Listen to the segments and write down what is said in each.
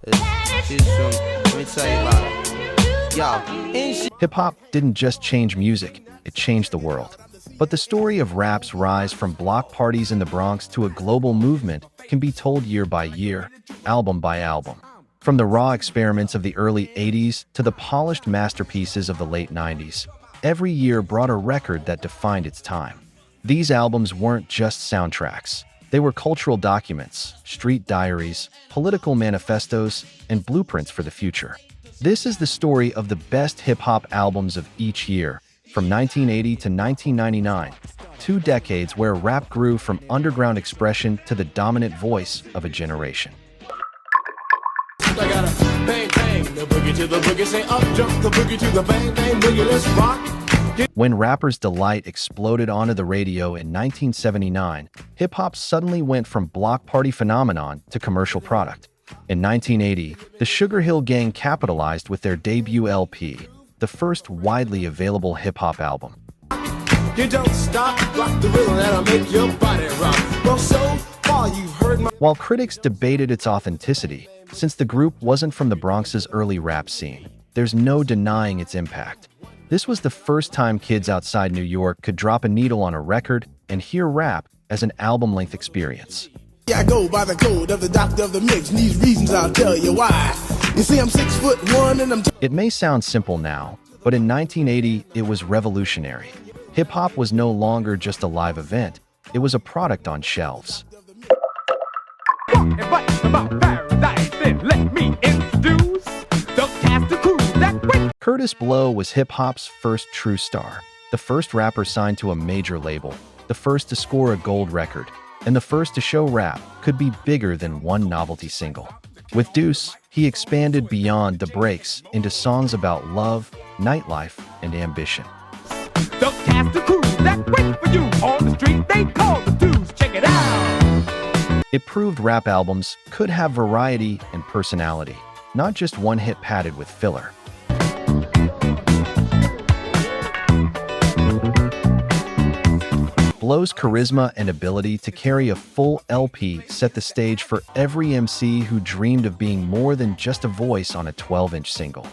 Let me tell you about it. Yo, Hip-hop didn't just change music, it changed the world. But the story of rap's rise from block parties in the Bronx to a global movement can be told year by year, album by album. From the raw experiments of the early 80s to the polished masterpieces of the late 90s, every year brought a record that defined its time. These albums weren't just soundtracks. They were cultural documents, street diaries, political manifestos, and blueprints for the future. This is the story of the best hip-hop albums of each year, from 1980 to 1999, 2 decades where rap grew from underground expression to the dominant voice of a generation. I gotta bang, bang, the boogie to the boogie, say up, jump the boogie to the bang, bang, boogie, let's rock. When Rapper's Delight exploded onto the radio in 1979, hip-hop suddenly went from block party phenomenon to commercial product. In 1980, the Sugarhill Gang capitalized with their debut LP, the first widely available hip-hop album. You don't stop, rock the rhythm that'll make your body rock. Well, so far you've heard my... While critics debated its authenticity, since the group wasn't from the Bronx's early rap scene, there's no denying its impact. This was the first time kids outside New York could drop a needle on a record and hear rap as an album-length experience. I go by the code of the doctor of the mix, and these reasons I'll tell you why. You see, I'm 6'1" and I'm... It may sound simple now, but in 1980, it was revolutionary. Hip-hop was no longer just a live event, it was a product on shelves. Curtis Blow was hip-hop's first true star, the first rapper signed to a major label, the first to score a gold record, and the first to show rap could be bigger than one novelty single. With Deuce, he expanded beyond the breaks into songs about love, nightlife, and ambition. It proved rap albums could have variety and personality, not just one hit padded with filler. Blow's charisma and ability to carry a full LP set the stage for every MC who dreamed of being more than just a voice on a 12-inch single.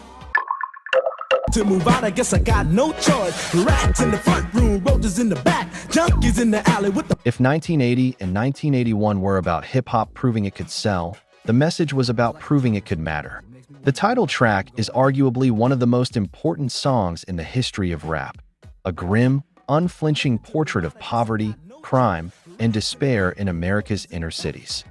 To move out, I guess I got no choice. Rats in the front room, roaches in the back, junkies in the alley with the... If 1980 and 1981 were about hip-hop proving it could sell, the message was about proving it could matter. The title track is arguably one of the most important songs in the history of rap. A grim, unflinching portrait of poverty, crime, and despair in America's inner cities.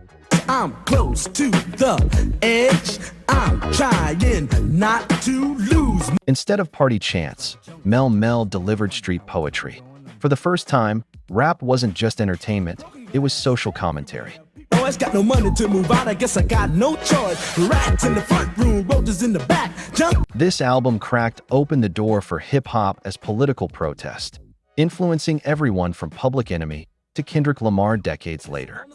I'm close to the edge. I'm trying not to lose. Instead of party chants, Mel Mel delivered street poetry. For the first time, rap wasn't just entertainment, it was social commentary. Boys got no money to move out, I guess I got no choice. Rats in the front room, roaches in the back, junk. This album cracked open the door for hip-hop as political protest, influencing everyone from Public Enemy to Kendrick Lamar decades later.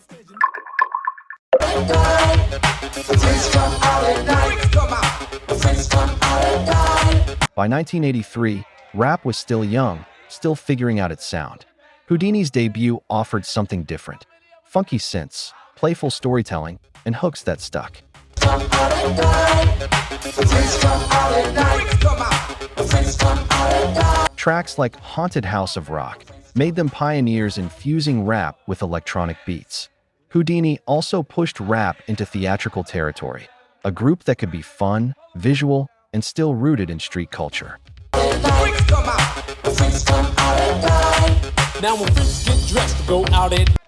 By 1983, rap was still young, still figuring out its sound. Houdini's debut offered something different: funky synths, playful storytelling, and hooks that stuck. Tracks like Haunted House of Rock made them pioneers in fusing rap with electronic beats. Houdini also pushed rap into theatrical territory, a group that could be fun, visual, and still rooted in street culture.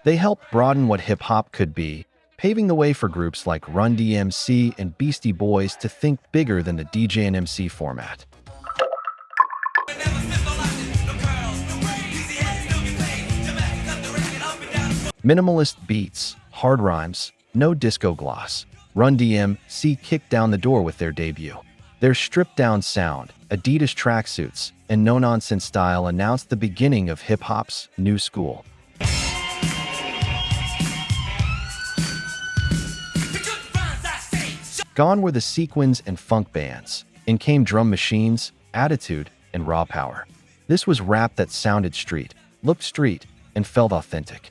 They helped broaden what hip-hop could be, paving the way for groups like Run DMC and Beastie Boys to think bigger than the DJ and MC format. Minimalist beats, hard rhymes, no disco gloss. Run DMC kicked down the door with their debut. Their stripped-down sound, Adidas tracksuits, and no-nonsense style announced the beginning of hip-hop's new school. Gone were the sequins and funk bands. In came drum machines, attitude, and raw power. This was rap that sounded street, looked street, and felt authentic.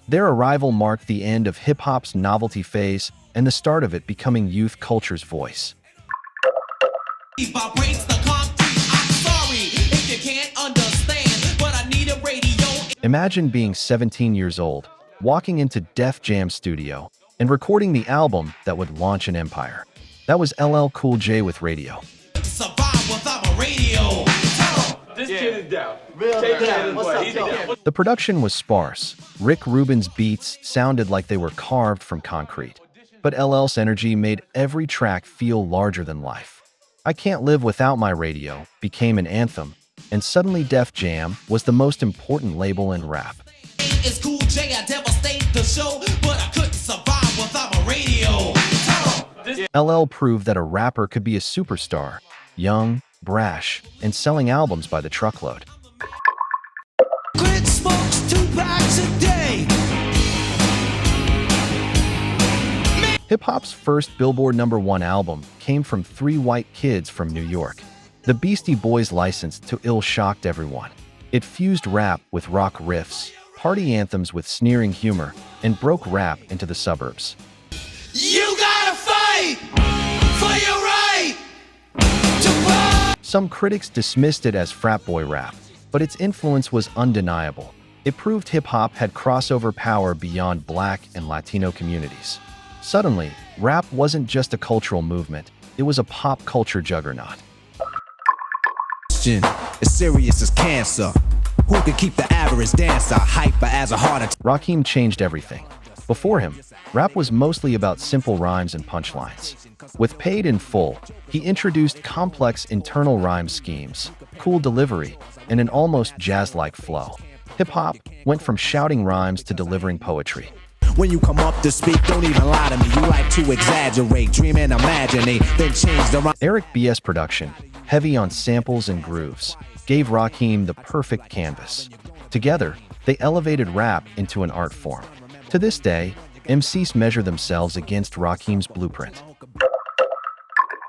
Their arrival marked the end of hip-hop's novelty phase and the start of it becoming youth culture's voice. Vibrates the concrete. I'm sorry if you can't understand, but I need a radio. Imagine being 17 years old, walking into Def Jam studio, and recording the album that would launch an empire. That was LL Cool J with Radio. Survive without a radio. This kid is down. The production was sparse. Rick Rubin's beats sounded like they were carved from concrete. But LL's energy made every track feel larger than life. I Can't Live Without My Radio became an anthem, and suddenly Def Jam was the most important label in rap. It's Cool J, I devastate the show, but I couldn't survive without a radio. LL proved that a rapper could be a superstar, young, brash, and selling albums by the truckload. Grit smokes 2 packs a day. Hip-hop's first Billboard #1 album came from 3 white kids from New York. The Beastie Boys' license to Ill shocked everyone. It fused rap with rock riffs, party anthems with sneering humor, and broke rap into the suburbs. You gotta fight for your right to fight. Some critics dismissed it as frat boy rap, but its influence was undeniable. It proved hip-hop had crossover power beyond Black and Latino communities. Suddenly, rap wasn't just a cultural movement, it was a pop culture juggernaut. As serious as cancer. Who could keep the average dancer hyper as a heart attack? Rakim changed everything. Before him, rap was mostly about simple rhymes and punchlines. With Paid in Full, he introduced complex internal rhyme schemes, cool delivery, and an almost jazz-like flow. Hip-hop went from shouting rhymes to delivering poetry. When you come up to speak, don't even lie to me. You like to exaggerate, dream and imaginate, then change the rhyme. Eric B.'s production, heavy on samples and grooves, gave Rakim the perfect canvas. Together, they elevated rap into an art form. To this day, MCs measure themselves against Rakim's blueprint.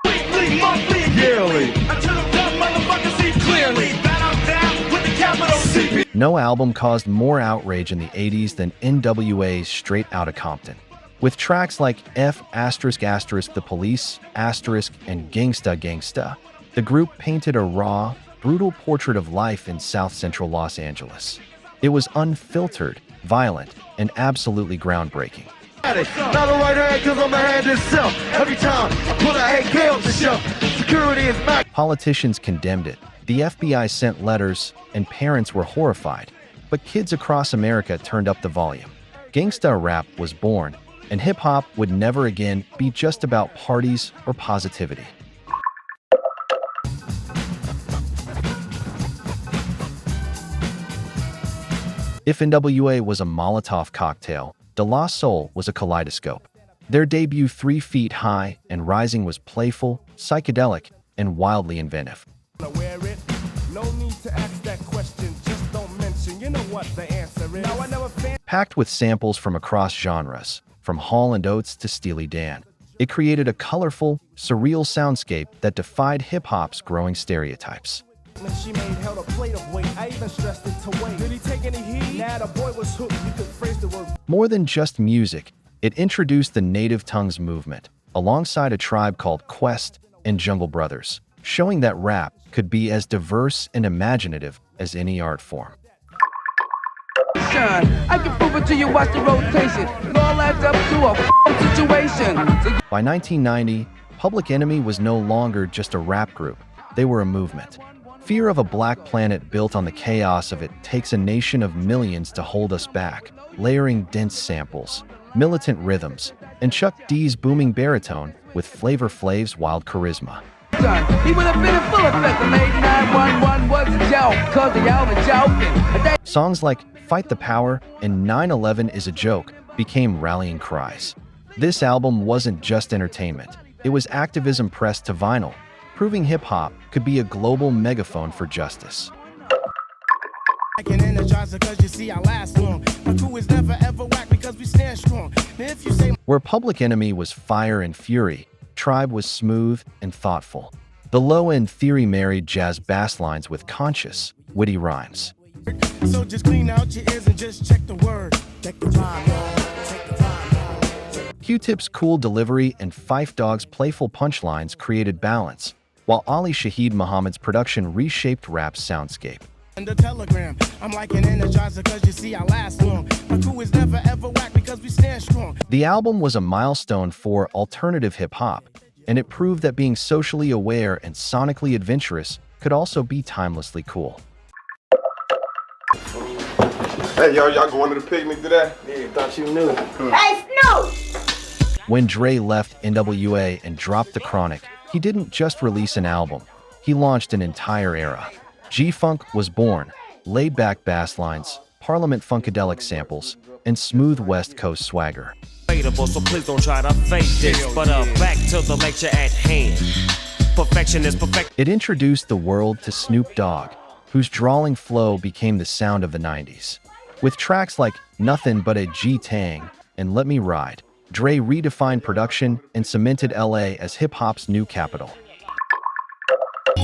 Weekly, monthly, yearly. Until the dumb motherfuckers see clearly that I'm down with the capital CP. No album caused more outrage in the 80s than NWA's Straight Outta Compton. With tracks like F*** The Police*, and Gangsta, the group painted a raw, brutal portrait of life in South Central Los Angeles. It was unfiltered, violent, and absolutely groundbreaking. Not a right hand, cause I'm a hand itself. Every time I put a AK on the shelf, security is back. Politicians condemned it, the FBI sent letters, and parents were horrified. But kids across America turned up the volume. Gangsta rap was born, and hip-hop would never again be just about parties or positivity. If NWA was a Molotov cocktail, De La Soul was a kaleidoscope. Their debut 3 Feet High and Rising was playful, psychedelic, and wildly inventive. Packed with samples from across genres, from Hall & Oates to Steely Dan, it created a colorful, surreal soundscape that defied hip-hop's growing stereotypes. She made held a plate of weight. I even stressed it to wait. Did he take any heed? Nah, the boy was hooked. You could phrase the word. More than just music, it introduced the Native Tongues movement, alongside a tribe called Quest and Jungle Brothers, showing that rap could be as diverse and imaginative as any art form. I can prove it to you, watch the rotation. It all adds up to a situation. By 1990, Public Enemy was no longer just a rap group, they were a movement. Fear of a Black Planet built on the chaos of It Takes a Nation of Millions to Hold Us Back, layering dense samples, militant rhythms, and Chuck D's booming baritone with Flavor Flav's wild charisma. He would have been in full effect. The late 911 was a joke, cause the album joking. Songs like Fight the Power and 9/11 is a Joke became rallying cries. This album wasn't just entertainment, it was activism pressed to vinyl, proving hip-hop could be a global megaphone for justice. I can energize it cause you see I last long. My crew is never ever whack because we stand strong. Now if you say Where Public Enemy was fire and fury, Tribe was smooth and thoughtful. The low-end Theory married jazz bass lines with conscious, witty rhymes. so, just clean out your ears and just check the word. Check the vibe. Q-Tip's cool delivery and Phife Dawg's playful punchlines created balance, while Ali Shaheed Muhammad's production reshaped rap's soundscape. The telegram, I'm like an energizer cause you see I last long. My crew is never ever whack because we stand strong. The album was a milestone for alternative hip-hop, and it proved that being socially aware and sonically adventurous could also be timelessly cool. Hey, y'all going to the picnic today? Yeah, thought you knew. Hey, Snoop! When Dre left NWA and dropped The Chronic, he didn't just release an album, he launched an entire era. G-Funk was born, laid-back bass lines, Parliament Funkadelic samples, and smooth West Coast swagger. So please don't try to fake this, but back to the lecture at hand. Perfection is perfect. It introduced the world to Snoop Dogg, whose drawling flow became the sound of the 90s. With tracks like Nothing But a G-Tang and Let Me Ride, Dre redefined production and cemented LA as hip-hop's new capital.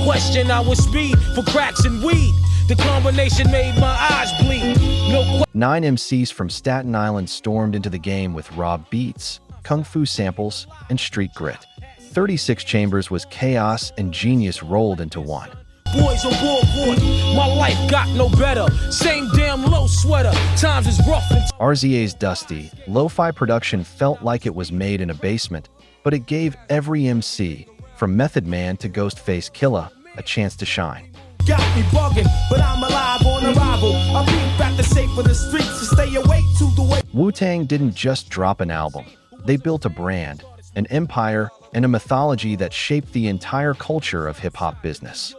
Question our speed for cracks and weed. The combination made my eyes bleed. No 9 MCs from Staten Island stormed into the game with raw beats, kung fu samples, and street grit. 36 Chambers was chaos and genius rolled into one. boys on board, my life got no better. Same damn low sweater, times is rough. RZA's dusty, lo-fi production felt like it was made in a basement, but it gave every MC, from Method Man to Ghostface Killah, a chance to shine. Got me bugging, but I'm alive on arrival. I beat back the shape of the streets to stay awake to the way. Wu-Tang didn't just drop an album. They built a brand, an empire, and a mythology that shaped the entire culture of hip-hop business.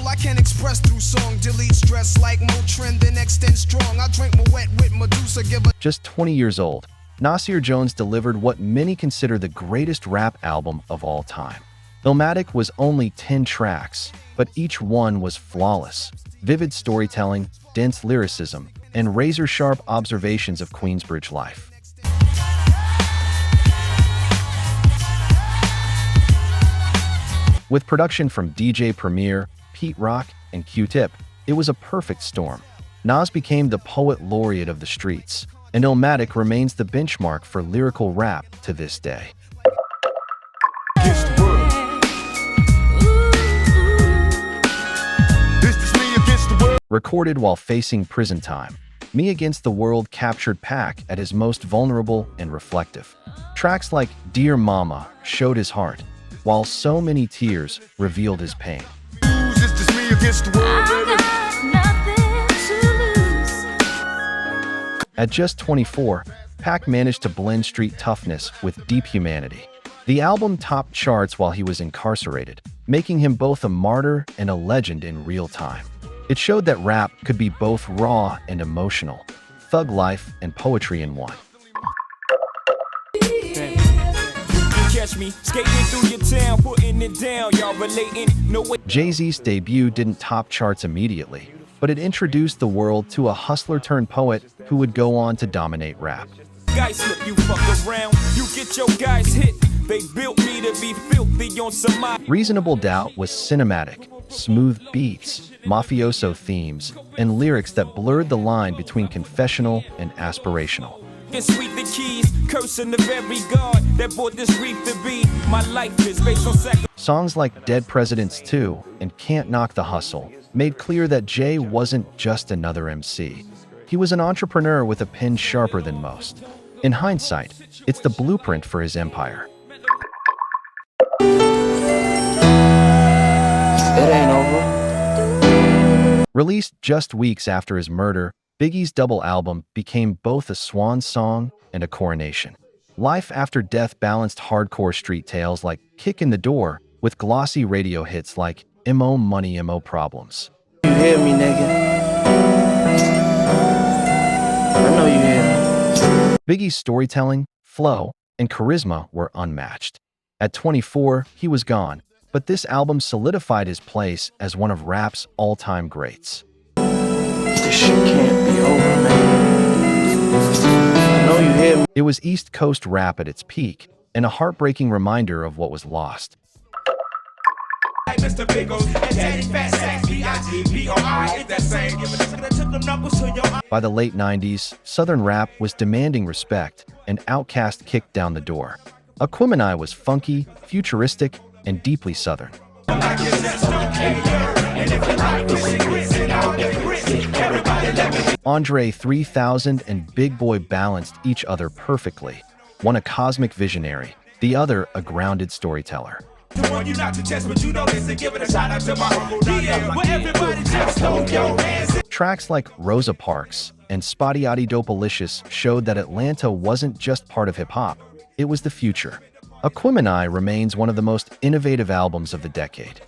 I can express through song, delete stress like Motrin, then extend strong. I drink my wet with Medusa, give a... Just 20 years old, Nasir Jones delivered what many consider the greatest rap album of all time. Illmatic was only 10 tracks, but each one was flawless. Vivid storytelling, dense lyricism, and razor-sharp observations of Queensbridge life. With production from DJ Premier, Pete Rock, and Q-Tip, it was a perfect storm. Nas became the poet laureate of the streets, and Illmatic remains the benchmark for lyrical rap to this day. Recorded while facing prison time, Me Against the World captured Pac at his most vulnerable and reflective. Tracks like Dear Mama showed his heart, while So Many Tears revealed his pain. At just 24, Pac managed to blend street toughness with deep humanity. The album topped charts while he was incarcerated, making him both a martyr and a legend in real time. It showed that rap could be both raw and emotional, thug life and poetry in one. Jay-Z's debut didn't top charts immediately, but it introduced the world to a hustler-turned-poet who would go on to dominate rap. Guys slip, you fuck around, you get your guys hit. They built me to be filthy on some. Reasonable Doubt was cinematic, smooth beats, mafioso themes, and lyrics that blurred the line between confessional and aspirational. Sweet the keys, cursing the very God that brought this reef to be. My life is based on sacrifice. Songs like Dead Presidents 2 and Can't Knock the Hustle made clear that Jay wasn't just another MC. He was an entrepreneur with a pen sharper than most. In hindsight, it's the blueprint for his empire. It ain't over. Released just weeks after his murder, Biggie's double album became both a swan song and a coronation. Life After Death balanced hardcore street tales like Kick in the Door with glossy radio hits like M.O. Money, M.O. Problems. You hear me, nigga? I know you hear me. Biggie's storytelling, flow, and charisma were unmatched. At 24, he was gone, but this album solidified his place as one of rap's all-time greats. This shit can't be over, man. I know you hear me. It was East Coast rap at its peak, and a heartbreaking reminder of what was lost. Mr. Pickles, and Daddy Fat Sacks, B-I-G-P-O-I, it's that same. Give it a took them knuckles to your eye. By the late 90s, Southern rap was demanding respect, and Outkast kicked down the door. Aquemini was funky, futuristic, and deeply Southern. Andre 3000 and Big Boy balanced each other perfectly. One a cosmic visionary, the other a grounded storyteller. Tracks like Rosa Parks and Spotty Dopalicious showed that Atlanta wasn't just part of hip-hop, it was the future. Aquemini remains one of the most innovative albums of the decade.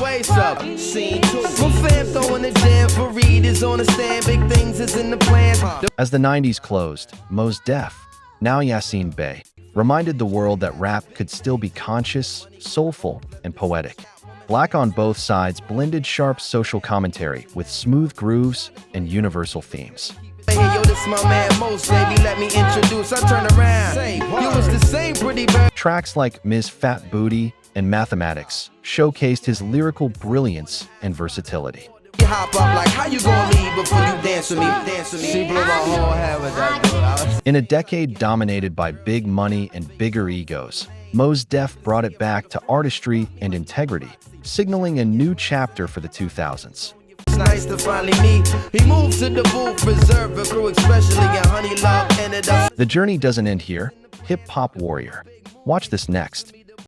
Waist up, scene 2. My fam throwing the jam for readers on the stand. Big things is in the plan. As the 90s closed, Mos Def, now Yasin Bey, reminded the world that rap could still be conscious, soulful, and poetic. Black on Both Sides blended sharp social commentary with smooth grooves and universal themes. Hey, yo, this my man Mos, baby, let me introduce. I turn around. You was the same pretty bird. Tracks like Ms. Fat Booty and Mathematics showcased his lyrical brilliance and versatility. You hop up like, how you gonna leave before you dance with me? Dance with me. She blew my whole head with that. In a decade dominated by big money and bigger egos, Mos Def brought it back to artistry and integrity, signaling a new chapter for the 2000s. It's nice to finally meet. He moved to the booth, preserve a crew, especially in Honey Love ended up. The journey doesn't end here. Hip Hop Warrior. Watch this next.